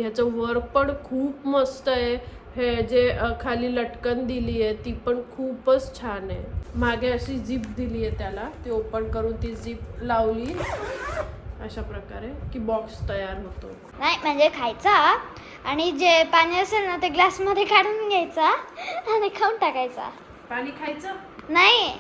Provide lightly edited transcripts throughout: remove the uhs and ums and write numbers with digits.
ह्याचं वर्क पण खूप मस्त आहे. हे जे खाली लटकन दिली आहे ती पण खूपच छान आहे. मागे अशी झिप दिली आहे त्याला, ती ओपन करून ती झिप लावली अशा प्रकारे की बॉक्स तयार होतो. नाही म्हणजे खायचा आणि जे पाणी असेल ना ते ग्लासमध्ये काढून घ्यायचा आणि खाऊन टाकायचा. पाणी खायचं नाही.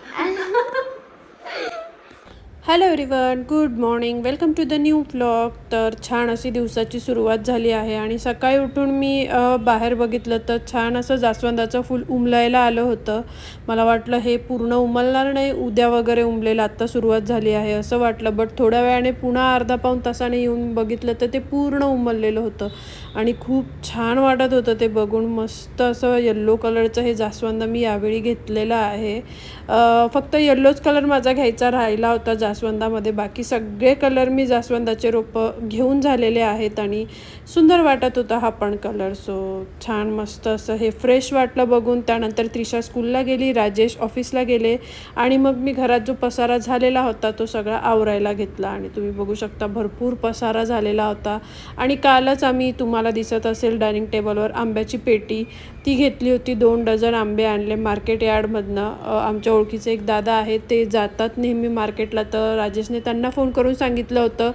Hello everyone, good morning, welcome to the new vlog. तर छान अशी दिवसाची सुरुवात झाली आहे आणि सकाळी उठून मी बाहेर बघितलं तर छान असं जास्वंदाचं फूल उमलायला आलं होतं. मला वाटलं हे पूर्ण उमलणार नाही, उद्या वगैरे उमलेलं, आत्ता सुरुवात झाली आहे असं वाटलं. बट थोड्या वेळाने पुन्हा अर्धा पाऊण तासाने येऊन बघितलं तर ते पूर्ण उमललेलं होतं आणि खूप छान वाटत होतं ते बघून. मस्त असं येल्लो कलरचं हे जास्वंद मी यावेळी घेतलेलं आहे. फक्त येल्लोच कलर माझा घ्यायचा राहिला होता जास्वंदामध्ये. बाकी सगळे कलर मी जास्वंदाचे रोपं घेऊन झालेले आहेत आणि सुंदर वाटत होता हा पण कलर. सो छान मस्त असं हे फ्रेश वाटलं बघून. त्यानंतर त्रिशा स्कूलला गेली, राजेश ऑफिसला गेले आणि मग मी घरात जो पसारा झालेला होता तो सगळा आवरायला घेतला आणि तुम्ही बघू शकता भरपूर पसारा झालेला होता. आणि कालच आम्ही, तुम्हाला दिसत असेल डायनिंग टेबलवर, आंब्याची पेटी ती घेतली होती. 2 डझन आंबे आणले मार्केट यार्डमधनं. आमच्या ओळखीचे एक दादा आहेत, ते जातात नेहमी मार्केटला, तर राजेशने त्यांना फोन करून सांगितलं होतं.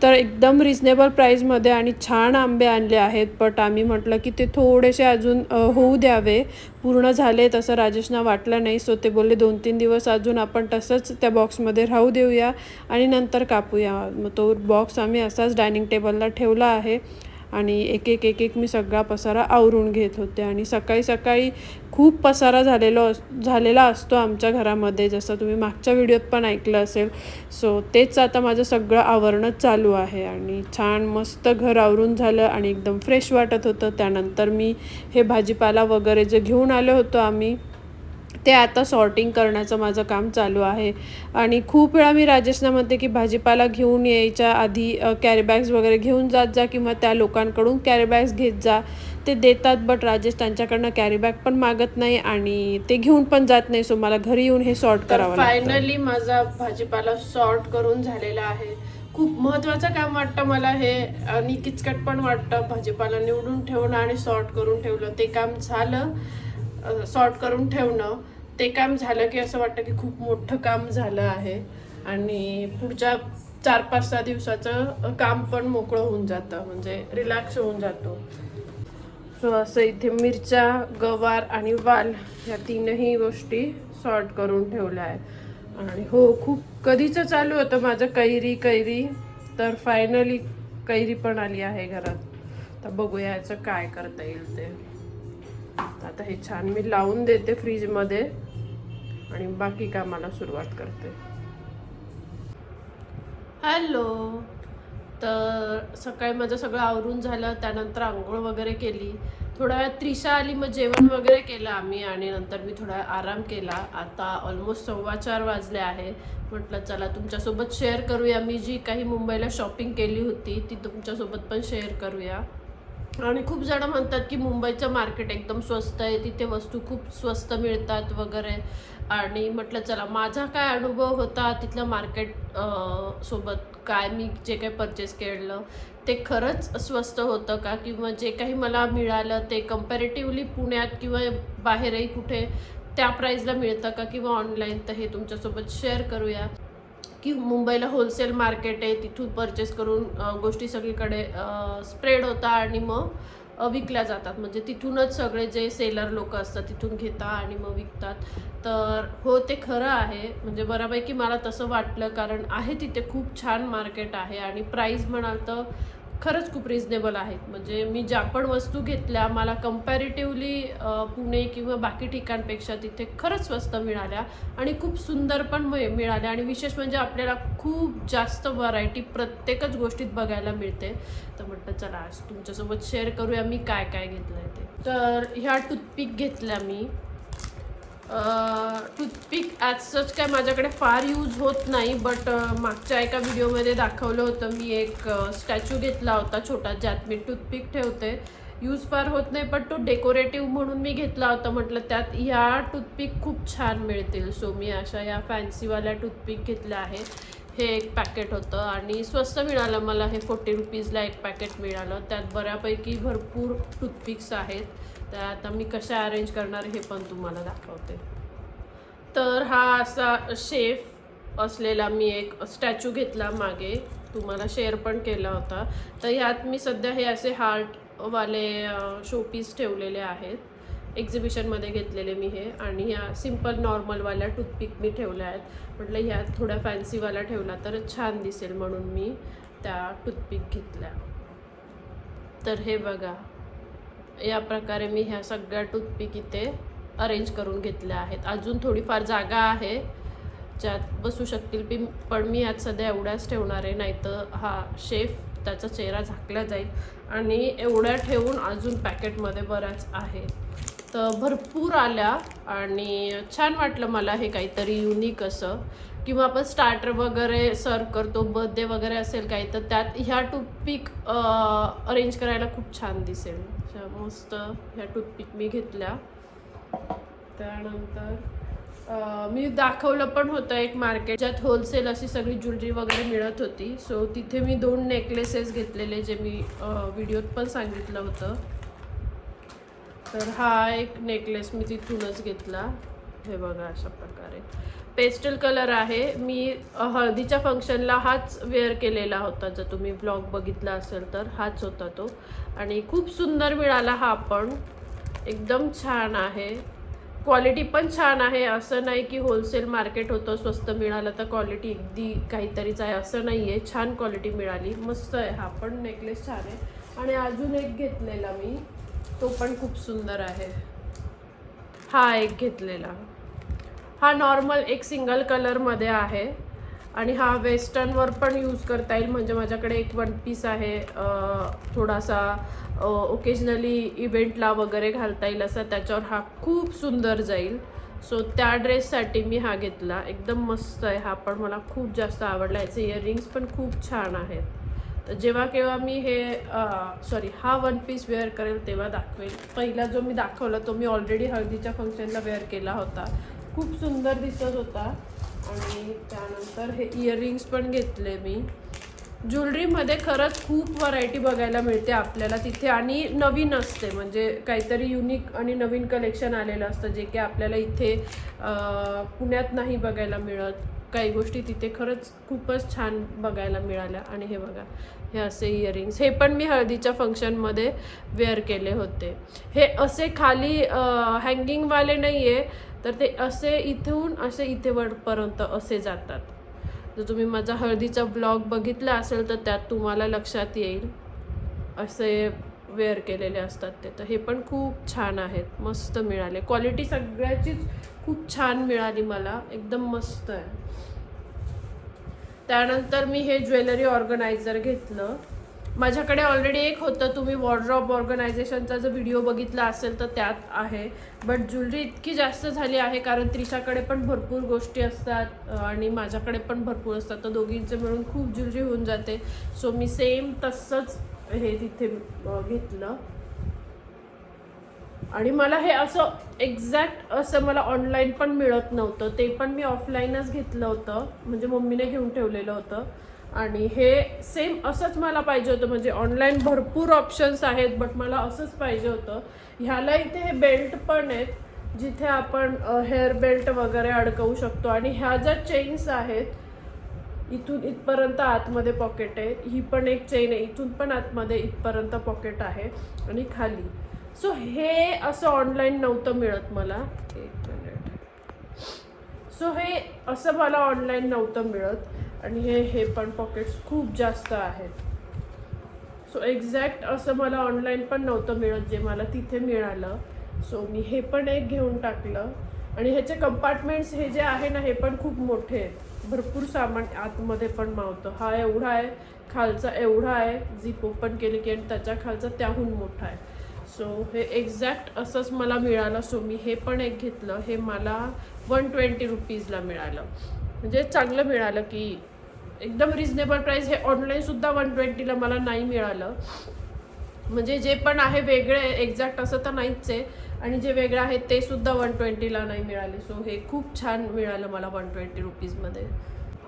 तर एकदम रिजनेबल प्राईजमध्ये आणि छान आंबे आणले आहेत. बट आम्ही म्हटलं की ते थोडेसे अजून होऊ द्यावे, पूर्ण झाले तसं राजेशना वाटलं नाही. सो ते बोलले 2-3 दिवस अजून आपण तसंच त्या बॉक्समध्ये राहू देऊया आणि नंतर कापूया. मग तो बॉक्स आम्ही असाच डायनिंग टेबलला ठेवला आहे आणि एक एक मी सगळा पसारा आवरून घेत होते. आणि सकाळी सकाळी खूप पसारा झालेला असतो आमच्या घरामध्ये, जसं तुम्ही मागच्या व्हिडिओत पण ऐकलं असेल. सो तेच आता माझं सगळं आवरणच चालू आहे आणि छान मस्त घर आवरून झालं आणि एकदम फ्रेश वाटत होतं. त्यानंतर मी हे भाजीपाला वगैरे जे घेऊन आलो होतो आम्ही, ते आता सॉर्टिंग करण्याचं माझं काम चालू आहे. आणि खूप वेळा मी राजेशना म्हणते की भाजीपाला घेऊन यायच्या आधी कॅरीबॅग्स वगैरे घेऊन जात जा किंवा त्या लोकांकडून कॅरीबॅग्स घेत जा, ते देतात. बट राजेश त्यांच्याकडनं कॅरीबॅग पण मागत नाही आणि ते घेऊन पण जात नाही. सो मला घरी येऊन हे सॉर्ट करावं लागतं. फायनली माझा भाजीपाला सॉर्ट करून झालेला आहे. खूप महत्त्वाचं काम वाटतं मला हे आणि किचकट पण वाटतं. भाजीपाला निवडून ठेवणं आणि सॉर्ट करून ठेवलं ते काम झालं. सॉर्ट करून ठेवणं ते काम झालं की असं वाटतं की खूप मोठं काम झालं आहे आणि पुढच्या 4-5-6 दिवसाचं काम पण मोकळं होऊन जातं, म्हणजे रिलॅक्स होऊन जातो. सो असं इथे मिरच्या, गवार आणि वाल या 3ही गोष्टी सॉर्ट करून ठेवल्या आहे. आणि हो, खूप कधीचं चालू होतं माझं कैरी, तर फायनली कैरी पण आली आहे घरात. तर बघूया याचं काय करता येईल ते. आता हे छान मी लावून देते फ्रीजमध्ये आणि बाकी कामाला सुरुवात करते. हॅलो. तर सकाळी माझं सगळं आवरून झालं, त्यानंतर आंघोळ वगैरे केली. थोड्या वेळात त्रिशा आली, मग जेवण वगैरे केलं आम्ही आणि नंतर मी थोडा आराम केला. आता ऑलमोस्ट 4:15 वाजले आहे. म्हटलं चला तुमच्यासोबत शेअर करूया, मी जी काही मुंबईला शॉपिंग केली होती ती तुमच्यासोबत पण शेअर करूया. आणि खूप जण म्हणतात की मुंबईचं मार्केट एकदम स्वस्त आहे, तिथे वस्तू खूप स्वस्त मिळतात वगैरे. आणि म्हटलं चला माझा काय अनुभव होता तिथलं मार्केट सोबत, काय मी जे काही परचेस केलं ते खरंच स्वस्त होतं का, किंवा जे काही मला मिळालं ते कम्पॅरेटिव्हली पुण्यात किंवा बाहेरही कुठे त्या प्राईजला मिळतं का, किंवा ऑनलाईन. तर हे तुमच्यासोबत शेअर करूया की मुंबईला होलसेल मार्केट आहे, तिथून परचेस करून गोष्टी सगळीकडे स्प्रेड होतात आणि मग विकल्या जातात. म्हणजे तिथूनच सगळे जे सेलर लोक असतात तिथून घेतात आणि मग विकतात. तर हो, ते खरं आहे. म्हणजे बऱ्यापैकी मला तसं वाटलं, कारण आहे तिथे खूप छान मार्केट आहे आणि प्राईस म्हणाल तर खरंच खूप रिजनेबल आहेत. म्हणजे मी ज्या पण वस्तू घेतल्या मला कम्पॅरेटिव्हली पुणे किंवा बाकी ठिकाणपेक्षा तिथे खरंच स्वस्त मिळाल्या आणि खूप सुंदर पण मिळाल्या. आणि विशेष म्हणजे आपल्याला खूप जास्त व्हरायटी प्रत्येकच गोष्टीत बघायला मिळते. तर म्हटलं चला आज तुमच्यासोबत शेअर करूया मी काय काय घेतलं आहे ते. तर ह्या टूथपिक घेतल्या मी. टूथपिक ॲज सच काय माझ्याकडे फार यूज होत नाही, बट मागच्या एका व्हिडिओमध्ये दाखवलं होतं मी, एक स्टॅच्यू घेतला होता छोटा ज्यात मी टूथपिक ठेवते. यूज फार होत नाही, पण तो डेकोरेटिव्ह म्हणून मी घेतला होता. म्हटलं त्यात ह्या टूथपिक खूप छान मिळतील. सो मी अशा या फॅन्सीवाल्या टूथपिक घेतल्या आहेत. हे एक पॅकेट होतं आणि स्वस्त मिळालं मला. हे 40 रुपीजला एक पॅकेट मिळालं. त्यात बऱ्यापैकी भरपूर टूथपिक्स आहेत. तर आता मी कशा अरेंज करणार हे पण तुम्हाला दाखवते. तर हा असा शेफ असलेला मी एक स्टॅच्यू घेतला मागे, तुम्हाला शेअर पण केला होता. तर ह्यात मी सध्या हे असे हार्टवाले शोपीस ठेवलेले आहेत. एक्झिबिशनमध्ये घेतलेले मी हे. आणि ह्या सिम्पल नॉर्मलवाल्या टूथपिक मी ठेवल्या आहेत. म्हटलं ह्यात थोड्या फॅन्सीवाला ठेवला तर छान दिसेल म्हणून मी त्या टूथपिक घेतल्या. तर हे बघा, या प्रकारे मी ह्या सगळ्या टूथपिक इथे अरेंज करून घेतल्या आहेत. अजून थोडीफार जागा आहे ज्यात बसू शकतील पण मी ह्यात सध्या एवढ्याच ठेवणार आहे, नाहीतर हा शेफ त्याचा चेहरा झाकला जाईल. आणि एवढ्या ठेवून अजून पॅकेटमध्ये बऱ्याच आहे. तर भरपूर आल्या आणि छान वाटलं मला हे काहीतरी युनिक असं. किंवा आपण स्टार्टर वगैरे सर्व करतो, बर्थडे वगैरे असेल काही, तर त्यात ह्या टूथपिक अरेंज करायला खूप छान दिसेल. मस्त ह्या टूथपिक मी घेतल्या. त्यानंतर मी दाखवलं पण होतं एक मार्केट ज्यात होलसेल अशी सगळी ज्वेलरी वगैरे मिळत होती. सो तिथे मी 2 नेकलेसेस घेतलेले, जे मी व्हिडिओत पण सांगितलं होतं. तर हा एक नेकलेस मी तिथूनच घेतला. हे बघा, अशा प्रकारे पेस्टल कलर आहे. मी हळदीच्या फंक्शनला हाच वेअर केलेला होता. जर तुम्ही ब्लॉग बघितला असेल तर हाच होता तो. आणि खूप सुंदर मिळाला हा पण. एकदम छान आहे. क्वालिटी पण छान आहे. असं नाही की होलसेल मार्केट होतं स्वस्त मिळालं तर क्वालिटी अगदी काहीतरीच आहे, असं नाही आहे. छान क्वालिटी मिळाली. मस्त आहे. हा पण नेकलेस छान आहे. आणि अजून एक घेतलेला मी, तो पण खूप सुंदर आहे. हा एक घेतलेला, हा नॉर्मल एक सिंगल कलरमध्ये आहे. आणि हा वेस्टर्नवर पण यूज करता येईल. म्हणजे माझ्याकडे एक 1 पीस आहे, थोडासा ओकेजनली इव्हेंटला वगैरे घालता येईल असा, त्याच्यावर हा खूप सुंदर जाईल. सो त्या ड्रेससाठी मी हा घेतला. एकदम मस्त आहे हा पण, मला खूप जास्त आवडला. याचे इयरिंग्स पण खूप छान आहेत. तर जेव्हा केव्हा मी हे हा 1 पीस वेअर करेल तेव्हा दाखवेल. पहिला जो मी दाखवला तो मी ऑलरेडी हळदीच्या फंक्शनला वेअर केला होता. खूप सुंदर दिसत होता. आणि त्यानंतर हे इयरिंग्स पण घेतले मी. ज्वेलरीमध्ये खरंच खूप व्हरायटी बघायला मिळते आपल्याला तिथे. आणि नवीन असते, म्हणजे काहीतरी युनिक आणि नवीन कलेक्शन आलेलं असतं, जे की आपल्याला इथे पुण्यात नाही बघायला मिळत. काही गोष्टी तिथे खरंच खूपच छान बघायला मिळाल्या. आणि हे बघा, हे असे इयरिंग्स, हे पण मी हळदीच्या फंक्शनमध्ये वेअर केले होते. हे असे खाली हँगिंगवाले नाही आहे, तर ते असे इथून असे इथे वरपर्यंत असे जातात. जर तुम्ही माझा हळदीचा ब्लॉग बघितला असेल तर त्यात तुम्हाला लक्षात येईल, असे वेअर केलेले असतात ते. तर हे पण खूप छान आहेत, मस्त मिळाले. क्वालिटी सगळ्याचीच खूप छान मिळाली मला, एकदम मस्त आहे. त्यानंतर मी हे ज्वेलरी ऑर्गनायझर घेतलं. माझ्याकडे ऑलरेडी एक होतं, तुम्ही वॉर्डरॉब ऑर्गनायझेशनचा जर व्हिडिओ बघितला असेल तर त्यात आहे. बट ज्वेलरी इतकी जास्त झाली आहे कारण त्रिशाकडे पण भरपूर गोष्टी असतात आणि माझ्याकडे पण भरपूर असतात, तर दोघींचे मिळून खूप ज्वेलरी होऊन जाते. सो मी सेम तसंच हे तिथे घेतलं. आणि मला हे असं एक्झॅक्ट असं मला ऑनलाईन पण मिळत नव्हतं, ते पण मी ऑफलाईनच घेतलं होतं, म्हणजे मम्मीने घेऊन ठेवलेलं होतं. आणि हे सेम असंच मला पाहिजे होतं. म्हणजे ऑनलाईन भरपूर ऑप्शन्स आहेत, बट मला असंच पाहिजे होतं. ह्याला इथे हे बेल्ट पण आहेत, जिथे आपण हेअर बेल्ट वगैरे अडकवू शकतो. आणि ह्या ज्या चेन्स आहेत, इथून इथपर्यंत आतमध्ये पॉकेट आहे. ही पण एक चेन आहे, इथून पण आतमध्ये इथपर्यंत पॉकेट आहे आणि खाली. सो हे असं ऑनलाईन नव्हतं मिळत मला. एक मिनिट. सो हे असं मला ऑनलाईन नव्हतं मिळत. आणि हे पण पॉकेट्स खूप जास्त आहेत. सो एक्झॅक्ट असं मला ऑनलाईन पण नव्हतं मिळत, जे मला तिथे मिळालं. सो मी हे पण एक घेऊन टाकलं. आणि ह्याचे कंपार्टमेंट्स हे जे आहे ना, हे पण खूप मोठे आहेत. भरपूर सामान आतमध्ये पण मावतं. हा एवढा आहे, खालचा एवढा आहे, झिप ओपन केली की, आणि त्याच्या खालचा त्याहून मोठा आहे. सो हे एक्झॅक्ट असंच मला मिळालं. सो मी हे पण एक घेतलं. हे मला 120 रुपीजला मिळालं. म्हणजे चांगलं मिळालं की एकदम रिजनेबल प्राईस. हे ऑनलाईनसुद्धा 120ला मला नाही मिळालं. म्हणजे जे पण आहे वेगळे एक्झॅक्ट असं तर नाहीच आहे, आणि जे वेगळं आहे ते सुद्धा 120ला नाही मिळाले. सो हे खूप छान मिळालं मला 120 रुपीजमध्ये.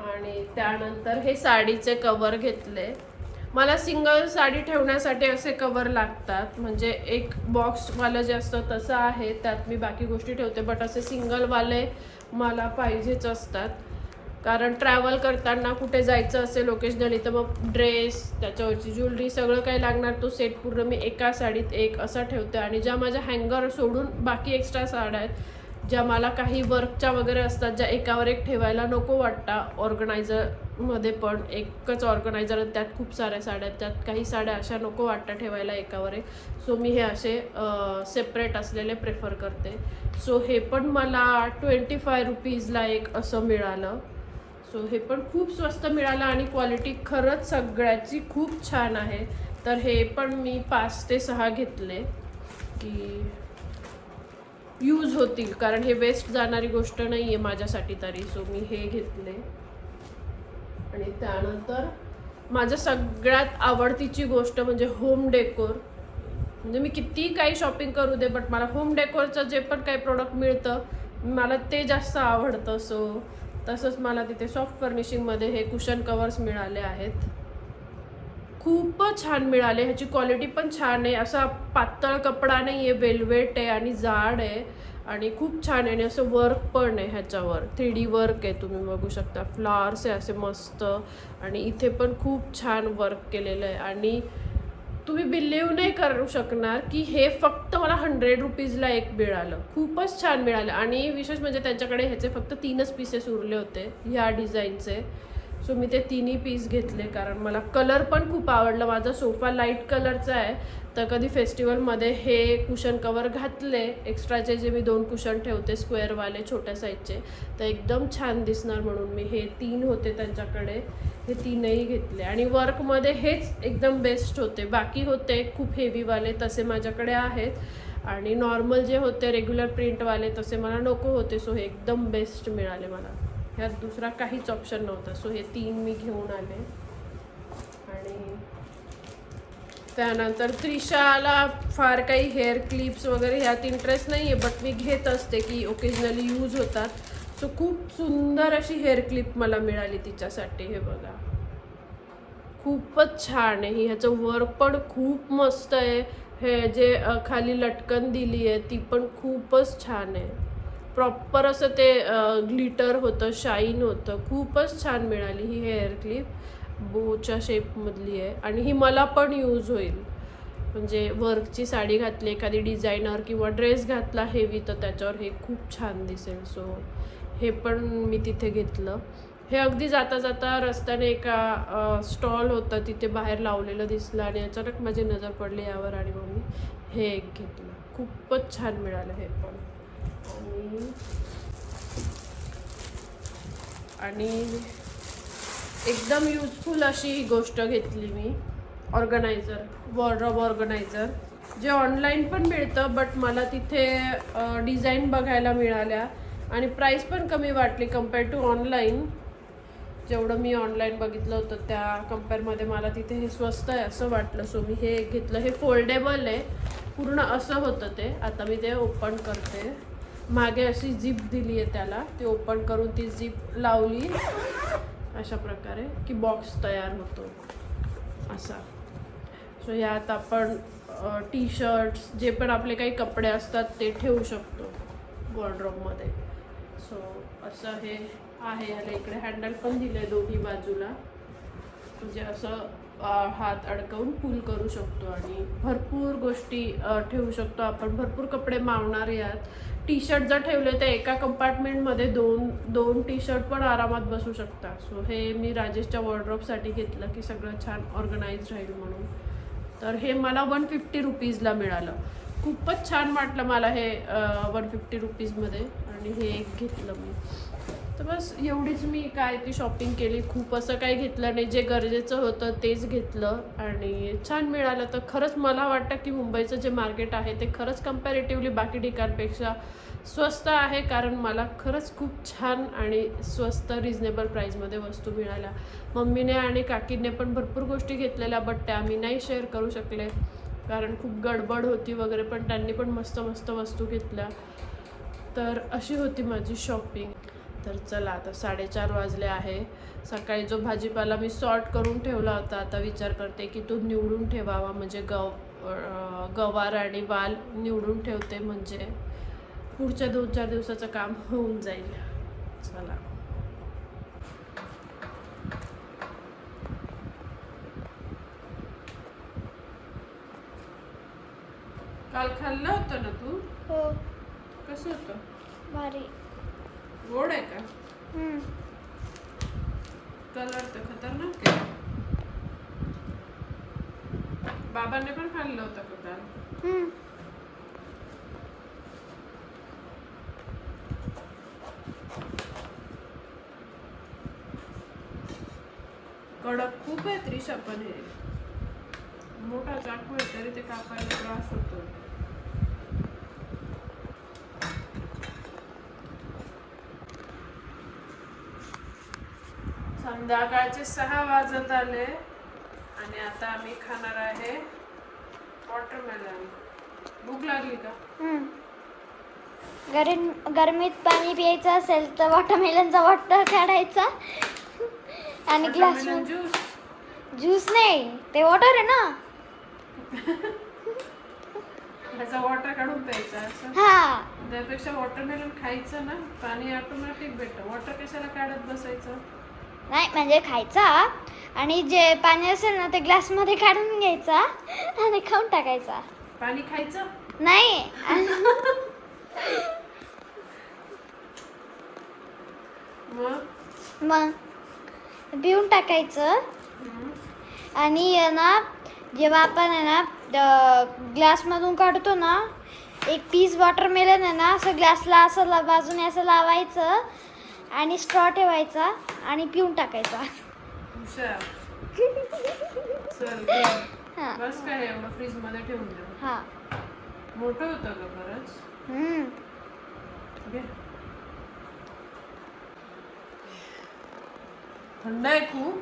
आणि त्यानंतर हे साडीचे कवर घेतले. मला सिंगल साडी ठेवण्यासाठी असे कवर लागतात, म्हणजे एक बॉक्सवालं जे असतं तसं आहे, त्यात मी बाकी गोष्टी ठेवते. बट असे सिंगलवाले मला पाहिजेच असतात, कारण ट्रॅव्हल करताना कुठे जायचं असेल ओकेजनली तर मग ड्रेस, त्याच्यावरची ज्वेलरी, सगळं काही लागणार तो सेट पूर्ण मी एका साडीत एक असा ठेवते. आणि ज्या माझ्या हँगर सोडून बाकी एक्स्ट्रा साड्या आहेत, ज्या मला काही वर्कच्या वगैरे असतात, ज्या एकावर एक ठेवायला नको वाटतं, ऑर्गनायझरमध्ये पण एकच ऑर्गनायझर आणि त्यात खूप साऱ्या साड्या आहेत, त्यात काही साड्या अशा नको वाटतं ठेवायला एकावर एक. सो मी हे असे सेपरेट असलेले प्रेफर करते. सो हे पण मला 25 रुपीजला एक असं मिळालं. सो हे पण खूप स्वस्त मिळालं आणि क्वालिटी खरंच सगळ्याची खूप छान आहे. तर हे पण मी 5 ते 6 घेतले की यूज होतील, कारण हे वेस्ट जाणारी गोष्ट नाही आहे माझ्यासाठी तरी. सो मी हे घेतले. आणि त्यानंतर माझं सगळ्यात आवडतीची गोष्ट म्हणजे होम डेकोर. म्हणजे मी कितीही काही शॉपिंग करू दे, बट मला होम डेकोरचं जे पण काही प्रोडक्ट मिळतं मला ते जास्त आवडतं. सो तसंच मला तिथे सॉफ्ट फर्निशिंगमध्ये हे कुशन कवर्स मिळाले आहेत. खूपच छान मिळाले. ह्याची क्वालिटी पण छान आहे, असा पातळ कपडा नाही आहे, वेलवेट आहे आणि जाड आहे आणि खूप छान आहे. आणि असं वर्क पण आहे ह्याच्यावर, 3D वर्क आहे, तुम्ही बघू शकता. फ्लावर्स आहे असे मस्त आणि इथे पण खूप छान वर्क केलेलं आहे. आणि तुम्ही बिलीव्ह नाही करू शकणार की हे फक्त मला 100 रुपीजला एक मिळालं. खूपच छान मिळालं. आणि विशेष म्हणजे त्यांच्याकडे ह्याचे फक्त 3च पीसेस उरले होते ह्या डिझाईनचे. सो मी ते 3ही पीस घेतले, कारण मला कलर पण खूप आवडलं. माझा सोफा लाईट कलरचा आहे, तर कधी फेस्टिवलमध्ये हे कुशन कवर घातले एक्स्ट्राचे, जे मी 2 कुशन ठेवते स्क्वेअरवाले छोट्या साईजचे, तर एकदम छान दिसणार म्हणून मी हे 3 होते त्यांच्याकडे, हे 3ही घेतले. आणि वर्कमध्ये हेच एकदम बेस्ट होते. बाकी होते खूप हेवीवाले, तसे माझ्याकडे आहेत. आणि नॉर्मल जे होते रेग्युलर प्रिंटवाले तसे मला नको होते. सो हे एकदम बेस्ट मिळाले मला. ह्यात दुसरा काहीच ऑप्शन नव्हता. सो हे 3 मी घेऊन आले. आणि त्यानंतर त्रिशाला फार काही हेअर क्लिप्स वगैरे ह्यात इंटरेस्ट नाही आहे, बट मी घेत असते की ओकेजनली यूज होतात. सो खूप सुंदर अशी हेअर क्लिप मला मिळाली तिच्यासाठी. हे बघा, खूपच छान आहे. ह्याचं वर्क पण खूप मस्त आहे. हे जे खाली लटकन दिली आहे ती पण खूपच छान आहे. प्रॉपर असं ते ग्लिटर होतं, शाईन होतं. खूपच छान मिळाली ही हेअर क्लिप. बोच्या शेपमधली आहे आणि ही मला पण यूज होईल. म्हणजे वर्कची साडी घातली, एखादी डिझायनर किंवा ड्रेस घातला हेवी, तर त्याच्यावर हे खूप छान दिसेल. सो हे पण मी तिथे घेतलं. हे अगदी जाता जाता रस्त्याने एका स्टॉल होतं तिथे बाहेर लावलेलं दिसलं आणि अचानक माझी नजर पडली यावर आणि मग मी हे एक घेतलं. खूपच छान मिळालं हे पण. आणि एकदम युजफुल अशी ही गोष्ट घेतली मी, ऑर्गनायझर, वॉर्डरोब ऑर्गनायझर, जे ऑनलाईन पण मिळतं, बट मला तिथे डिझाईन बघायला मिळाल्या आणि प्राईस पण कमी वाटली कम्पेअर टू ऑनलाईन. जेवढं मी ऑनलाईन बघितलं होतं त्या कम्पेअरमध्ये मला तिथे हे स्वस्त आहे असं वाटलं. सो मी हे घेतलं. हे फोल्डेबल आहे, पूर्ण असं होतं ते. आता मी ते ओपन करते. मागे अशी झिप दिली आहे त्याला, ती ओपन करून ती झिप लावली अशा प्रकारे की बॉक्स तयार होतो असा. सो यात आपण टी शर्ट्स, जे पण आपले काही कपडे असतात ते ठेवू शकतो वॉर्डरोबमध्ये. सो असं हे आहे. याला इकडे हँडल पण दिलं आहे दोन्ही बाजूला, म्हणजे असं हात अडकवून पुल करू शकतो आणि भरपूर गोष्टी ठेवू शकतो आपण. भरपूर कपडे मावणार यात. टी शर्ट जर ठेवले तर एका कंपार्टमेंटमध्ये दोन टी शर्ट पण आरामात बसू शकतात. सो हे मी राजेशच्या वॉर्डरोबसाठी घेतलं की सगळं छान ऑर्गनाइज राहील म्हणून. तर हे मला 150 रुपीजला मिळालं. खूपच छान वाटलं मला हे 150 रुपीजमध्ये. आणि हे एक घेतलं मी. तर बस एवढीच मी काय ती शॉपिंग केली. खूप असं काही घेतलं नाही, जे गरजेचं होतं तेच घेतलं आणि छान मिळालं. तर खरंच मला वाटतं की मुंबईचं जे मार्केट आहे ते खरंच कम्पॅरेटिव्हली बाकी ठिकाणपेक्षा स्वस्त आहे, कारण मला खरंच खूप छान आणि स्वस्त रिजनेबल प्राईजमध्ये वस्तू मिळाल्या. मम्मीने आणि काकीने पण भरपूर गोष्टी घेतलेल्या, बट त्या मी नाही शेअर करू शकले कारण खूप गडबड होती वगैरे, पण त्यांनी पण मस्त मस्त वस्तू घेतल्या. तर अशी होती माझी शॉपिंग. तर चला आता 4:30 वाजले आहे. सकाळी जो भाजीपाला मी सॉर्ट करून ठेवला होता आता विचार करते की तो निवडून ठेवावा, म्हणजे गवार आणि वाल निवडून ठेवते, म्हणजे पुढच्या 2-4 दिवसाचं काम होऊन जाईल. चला. काल खाल्लं होतं ना तू? हो. कसं होतं? भारी. गोड आहे का? कलर तर खतरनाक आहे. बाबांनी पण खाल्लं होतं का काल? कडक खूप आहे त्रिशा, पण हे मोठा चाकू आहे तरी ते कापायला त्रास होतो. संध्याकाळचे 6 वाजत आले आणि आता आम्ही खाणार आहे वॉटरमेलन. भूक लागली का? गरमीत पाणी प्यायचं असेल तर वॉटरमेलनचा वॉटर काढायचा आणि ग्लास ज्यूस. ज्यूस नाही, ते वॉटर आहे ना. ह्याचा वॉटर काढून प्यायचा असं. हा, त्यापेक्षा वॉटरमेलन खायचं ना, पाणी ऑटोमॅटिक भेटतं. वॉटर कशाला काढत बसायचं? नाही म्हणजे खायचा आणि जे पाणी असेल ना ते ग्लास मध्ये काढून घ्यायचा आणि खाऊन टाकायचा. पाणी खायचं नाही. मग पिऊन टाकायचं. आणि ना जेव्हा आपण आहे ना ग्लासमधून काढतो ना, एक पीस वॉटरमेलन आहे ना असं ग्लासला असं बाजूने असं लावायचं आणि स्ट्रॉ ठेवायचा आणि पिऊन टाकायचा. चल बस काय एवढं फ्रीज मध्ये ठेवून दे. हा, मोठं होतं का बरंच? थंड आहे खूप.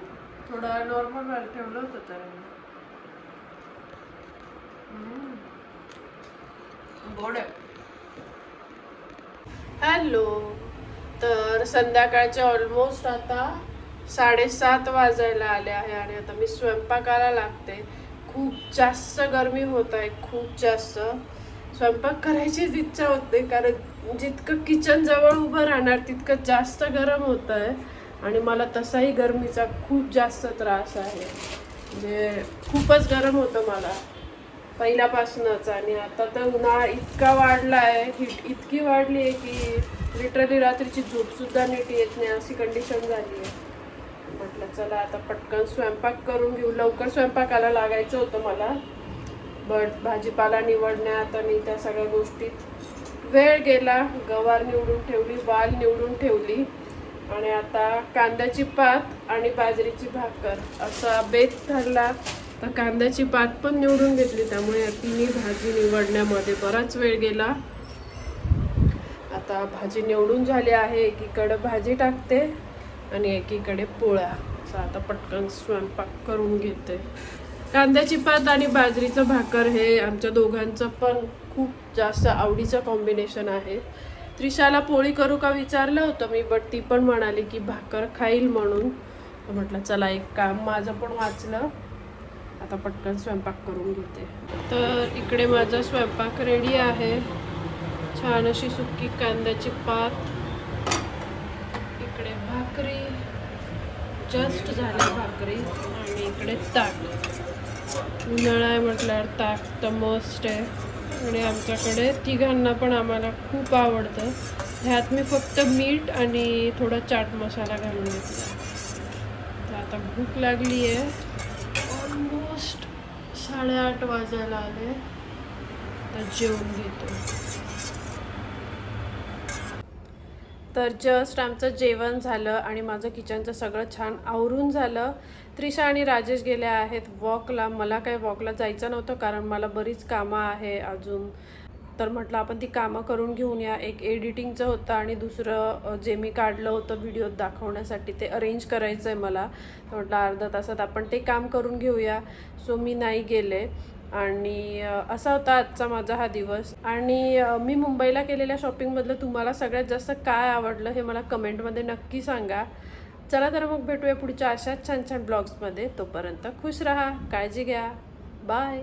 थोडं नॉर्मल ठेवलं होतं तर गोड आहे. हॅलो. तर संध्याकाळचे ऑलमोस्ट आता 7:30 वाजायला आले आहे आणि आता मी स्वयंपाकाला लागते. खूप जास्त गरमी होत आहे, खूप जास्त. स्वयंपाक करायचीच इच्छा होत नाही, कारण जितकं किचन जवळ उभं राहणार तितकं जास्त गरम होत आहे आणि मला तसाही गरमीचा खूप जास्त त्रास आहे. म्हणजे खूपच गरम होतं मला पहिल्यापासूनच. आणि आता तर उन्हाळा इतका वाढला आहे, हीट इतकी वाढली आहे की लिटरली रात्रीची झोपसुद्धा नीट येत नाही, अशी कंडिशन झाली आहे. म्हटलं चला आता पटकन स्वयंपाक करून घेऊ. लवकर स्वयंपाकाला लागायचं होतं मला, बट भाजीपाला निवडण्यात आणि त्या सगळ्या गोष्टीत वेळ गेला. गवार निवडून ठेवली, वाल निवडून ठेवली आणि आता कांद्याची पात आणि बाजरीची भाकर असा बेत ठरला. तर कांद्याची पात पण निवडून घेतली, त्यामुळे तिन्ही भाजी निवडण्यामध्ये बराच वेळ गेला. आता भाजी निवडून झाली आहे, एकीकडे भाजी टाकते आणि एकीकडे पोळ्या. असं आता पटकन स्वयंपाक करून घेते. कांद्याची पात आणि बाजरीचं भाकर हे आमच्या दोघांचं पण खूप जास्त आवडीचं कॉम्बिनेशन आहे. त्रिशाला पोळी करू का विचारलं होतं मी, बट ती पण म्हणाली की भाकर खाईल म्हणून. म्हटलं चला एक काम माझं पण वाचलं. आता पटकन स्वयंपाक करून घेते. तर इकडे माझा स्वयंपाक रेडी आहे. छान अशी सुकी कांद्याची पात, इकडे भाकरी जस्ट झाली भाकरी आणि इकडे ताक. उन्हाळा आहे म्हटल्यावर ताक तर मस्ट आहे आणि आमच्याकडे तिघांना पण आम्हाला खूप आवडतं. ह्यात मी फक्त मीठ आणि थोडा चाट मसाला घालून घेतला. तर आता भूक लागली आहे. ऑलमोस्ट 8:30 वाजायला आले. तर जेवून घेतो. तर जस्ट आमचं जेवण झालं आणि माझं किचनचं सगळं छान आवरून झालं. त्रिशा आणि राजेश गेले आहेत वॉकला. मला काही वॉकला जायचं नव्हतं कारण मला बरीच कामं आहे अजून. तर म्हटलं आपण ती कामं करून घेऊन या. एक एडिटिंगचं होतं आणि दुसरं जे मी काढलं होतं व्हिडिओत दाखवण्यासाठी ते अरेंज करायचं आहे मला. तर म्हटलं अर्ध्या तासात आपण ते काम करून घेऊया. सो मी नाही गेले. आणि असा होता आजचा माझा हा दिवस. आणि मी मुंबईला केलेल्या शॉपिंगमधलं तुम्हाला सगळ्यात जास्त काय आवडलं हे मला कमेंटमध्ये नक्की सांगा. चला तर मग भेटूया पुढच्या अशाच छान छान ब्लॉग्समध्ये. तोपर्यंत खुश राहा, काळजी घ्या, बाय.